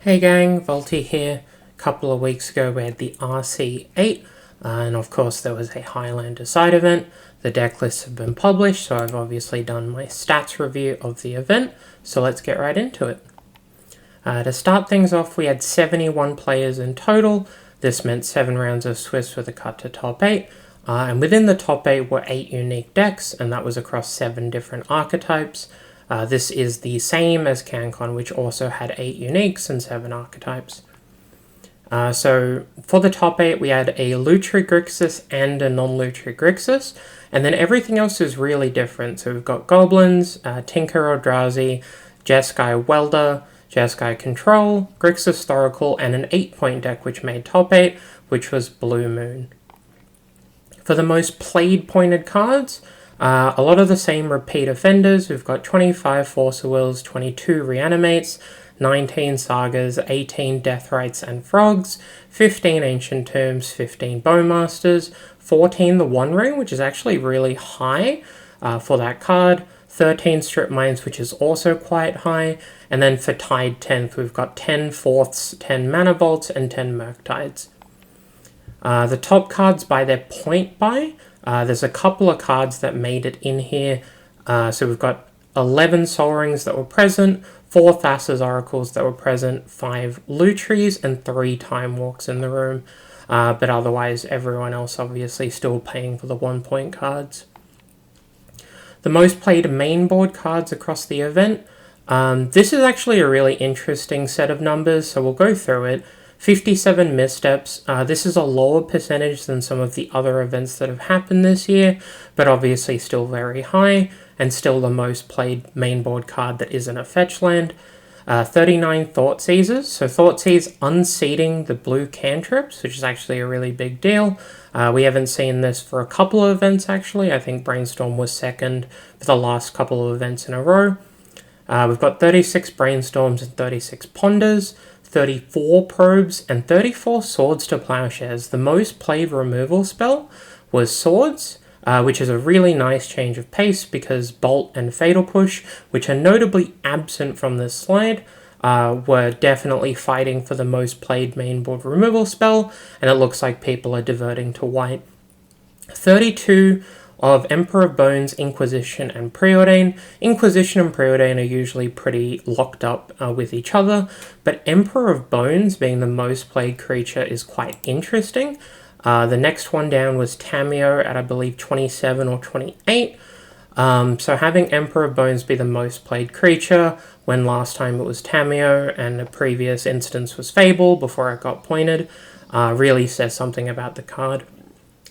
Hey gang, Volty here. A couple of weeks ago we had the RC8, and of course there was a Highlander side event. The deck lists have been published, so I've obviously done my stats review of the event, so let's get right into it. To start things off, we had 71 players in total. This meant 7 rounds of Swiss with a cut to top 8, and within the top 8 were 8 unique decks, and that was across 7 different archetypes. This is the same as CanCon, which also had 8 uniques and 7 archetypes. So for the top 8, we had a Lutri Grixis and a non-Lutri Grixis, and then everything else is really different. So we've got Goblins, Tinker Eldrazi, Jeskai Welder, Jeskai Control, Grixis Thoracle, and an 8-point deck which made top 8, which was Blue Moon. For the most played pointed cards, a lot of the same repeat offenders. We've got 25 Force of Wills, 22 Reanimates, 19 Sagas, 18 Deathrights and Frogs, 15 Ancient Tombs, 15 Bowmasters, 14 the One Ring, which is actually really high for that card, 13 Strip Mines, which is also quite high, and then for tied 10th, we've got 10 Fourths, 10 Mana Vaults, and 10 Murktides. The top cards by their point buy, there's a couple of cards that made it in here. So we've got 11 Sol Rings that were present, 4 Thassa's Oracles that were present, 5 Lutris, and 3 Time Walks in the room. But otherwise, everyone else obviously still paying for the 1-point cards. The most played main board cards across the event. This is actually a really interesting set of numbers, so we'll go through it. 57 missteps. This is a lower percentage than some of the other events that have happened this year, but obviously still very high, and still the most played mainboard card that isn't a fetch land. 39 Thoughtseizes. So Thoughtseize unseating the blue cantrips, which is actually a really big deal. We haven't seen this for a couple of events actually. I think Brainstorm was second for the last couple of events in a row. We've got 36 Brainstorms and 36 Ponders, 34 Probes, and 34 Swords to Plowshares. The most played removal spell was Swords, which is a really nice change of pace because Bolt and Fatal Push, which are notably absent from this slide, were definitely fighting for the most played mainboard removal spell, and it looks like people are diverting to white. 32 of Emperor of Bones, Inquisition, and Preordain. Inquisition and Preordain are usually pretty locked up with each other, but Emperor of Bones being the most played creature is quite interesting. The next one down was Tamiyo at I believe 27 or 28. So having Emperor of Bones be the most played creature when last time it was Tamiyo and the previous instance was Fable before it got pointed really says something about the card.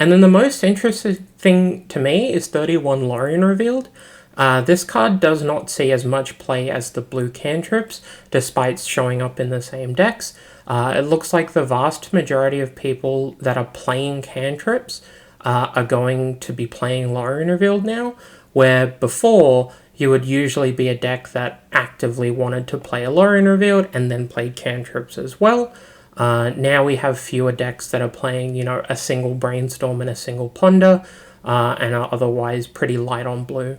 And then the most interesting thing to me is 31 Lorien Revealed. This card does not see as much play as the blue cantrips, despite showing up in the same decks. It looks like the vast majority of people that are playing cantrips are going to be playing Lorien Revealed now, where before you would usually be a deck that actively wanted to play a Lorien Revealed and then played cantrips as well. Now we have fewer decks that are playing, a single Brainstorm and a single Ponder, and are otherwise pretty light on blue.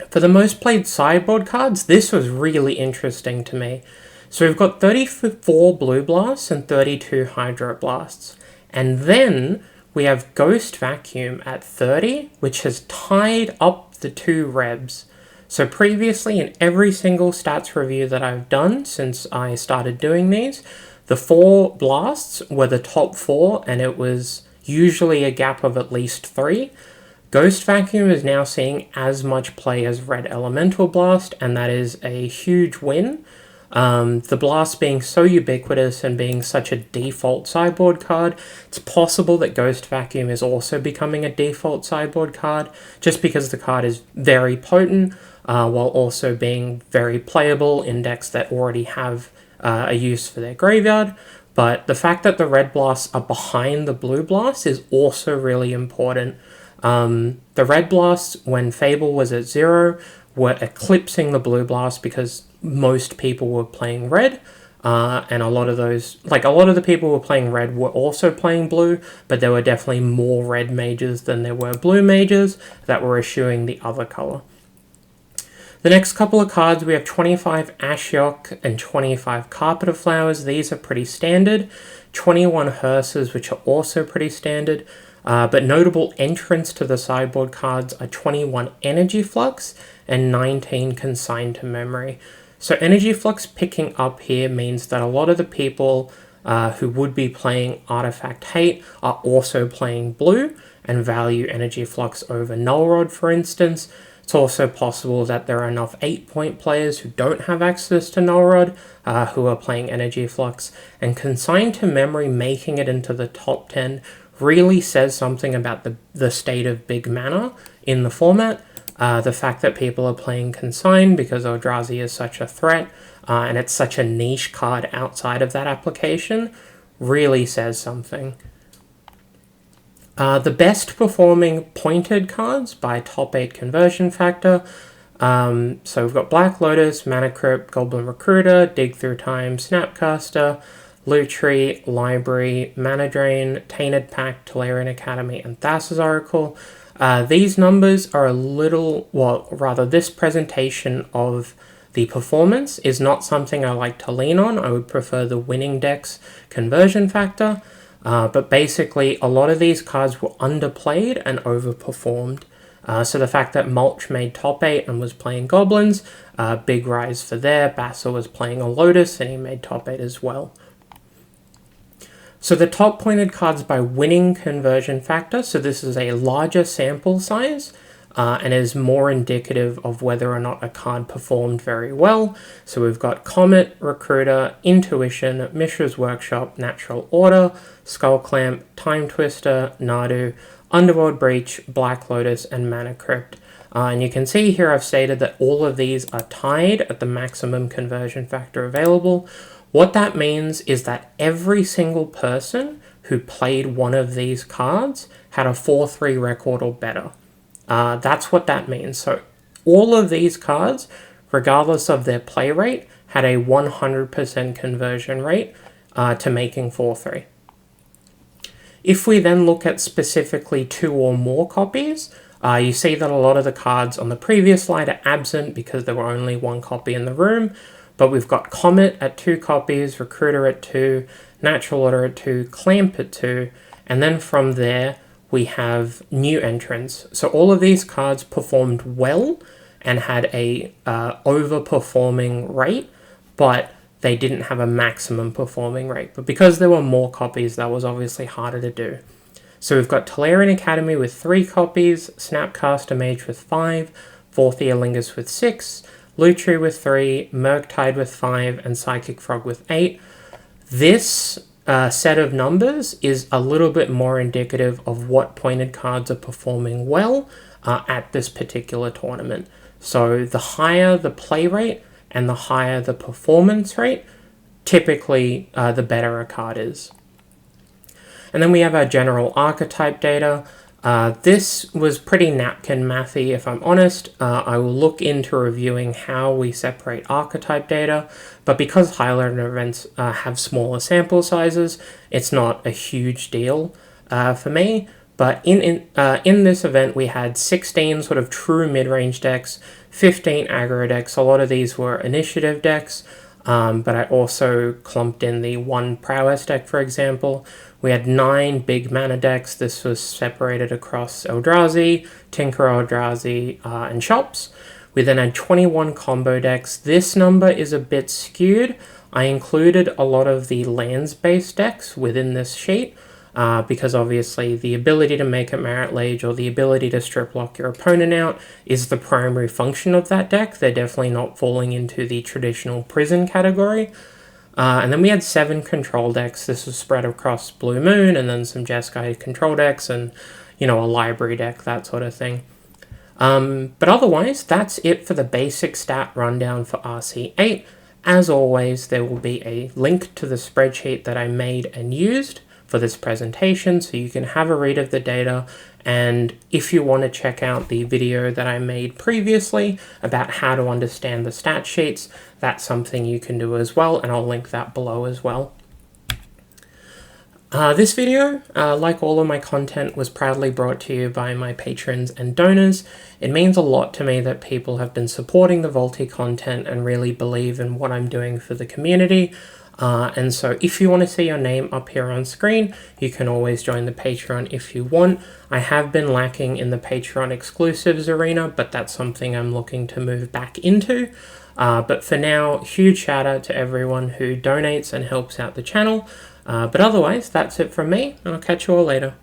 For the most played sideboard cards, this was really interesting to me. So we've got 34 Blue Blasts and 32 Hydro Blasts. And then we have Ghost Vacuum at 30, which has tied up the 2 Rebs. So previously in every single stats review that I've done since I started doing these, the 4 blasts were the top 4 and it was usually a gap of at least 3. Ghost Vacuum is now seeing as much play as Red Elemental Blast, and that is a huge win. The blast being so ubiquitous and being such a default sideboard card, it's possible that Ghost Vacuum is also becoming a default sideboard card, just because the card is very potent, while also being very playable in decks that already have a use for their graveyard. But the fact that the red blasts are behind the blue blasts is also really important. The red blasts, when Fable was at 0, were eclipsing the blue blast because most people were playing red, and a lot of the people who were playing red were also playing blue, but there were definitely more red mages than there were blue mages that were eschewing the other color. The next couple of cards, we have 25 Ashiok and 25 Carpet of Flowers. These are pretty standard. 21 Hearses, which are also pretty standard. But notable entrants to the sideboard cards are 21 Energy Flux and 19 Consigned to Memory. So Energy Flux picking up here means that a lot of the people who would be playing Artifact Hate are also playing blue and value Energy Flux over Null Rod, for instance. It's also possible that there are enough 8-point players who don't have access to Null Rod who are playing Energy Flux, and Consigned to Memory making it into the top 10 really says something about the state of big mana in the format. The fact that people are playing Consigned because Eldrazi is such a threat and it's such a niche card outside of that application really says something. The best performing pointed cards by top 8 conversion factor. So we've got Black Lotus, Mana Crypt, Goblin Recruiter, Dig Through Time, Snapcaster, Loot Tree, Library, Mana Drain, Tainted Pact, Tolarian Academy, and Thassa's Oracle. These numbers are a little, well, rather this presentation of the performance is not something I like to lean on. I would prefer the winning decks conversion factor. But basically, a lot of these cards were underplayed and overperformed. So the fact that Mulch made top 8 and was playing Goblins, big rise for there. Basser was playing a Lotus and he made top 8 as well. So the top pointed cards by winning conversion factor, so this is a larger sample size and is more indicative of whether or not a card performed very well. So we've got Comet, Recruiter, Intuition, Mishra's Workshop, Natural Order, Skull Clamp, Time Twister, Nadu, Underworld Breach, Black Lotus, and Mana Crypt. And you can see here I've stated that all of these are tied at the maximum conversion factor available. What that means is that every single person who played one of these cards had a 4-3 record or better. That's what that means. So all of these cards, regardless of their play rate, had a 100% conversion rate to making 4-3. If we then look at specifically 2 or more copies, you see that a lot of the cards on the previous slide are absent because there were only 1 copy in the room. But we've got Comet at 2 copies, Recruiter at 2, Natural Order at 2, Clamp at 2, and then from there we have new entrants. So all of these cards performed well and had a overperforming rate, but they didn't have a maximum performing rate. But because there were more copies, that was obviously harder to do. So we've got Tolarian Academy with 3 copies, Snapcaster Mage with 5, Vorthia with 6, Lutri with 3, Murktide with 5, and Psychic Frog with 8. This set of numbers is a little bit more indicative of what pointed cards are performing well at this particular tournament. So the higher the play rate and the higher the performance rate, typically the better a card is. And then we have our general archetype data. This was pretty napkin mathy, if I'm honest. I will look into reviewing how we separate archetype data, but because highlighter events have smaller sample sizes, it's not a huge deal for me. But in this event, we had 16 sort of true mid-range decks, 15 aggro decks. A lot of these were initiative decks, but I also clumped in the 1 prowess deck, for example. We had 9 big mana decks. This was separated across Eldrazi, Tinker Eldrazi, and Shops. We then had 21 combo decks. This number is a bit skewed. I included a lot of the lands-based decks within this sheet because obviously the ability to make a Merit Lage or the ability to strip lock your opponent out is the primary function of that deck. They're definitely not falling into the traditional prison category. And then we had 7 control decks. This was spread across Blue Moon, and then some Jeskai control decks, and, you know, a library deck, that sort of thing. But otherwise, that's it for the basic stat rundown for RC8. As always, there will be a link to the spreadsheet that I made and used for this presentation, so you can have a read of the data. And if you want to check out the video that I made previously about how to understand the stat sheets, that's something you can do as well, and I'll link that below as well. This video, like all of my content, was proudly brought to you by my patrons and donors. It means a lot to me that people have been supporting the Voltie content and really believe in what I'm doing for the community. And so if you want to see your name up here on screen, you can always join the Patreon if you want. I have been lacking in the Patreon exclusives arena, but that's something I'm looking to move back into. But for now, huge shout out to everyone who donates and helps out the channel. But otherwise, that's it from me, and I'll catch you all later.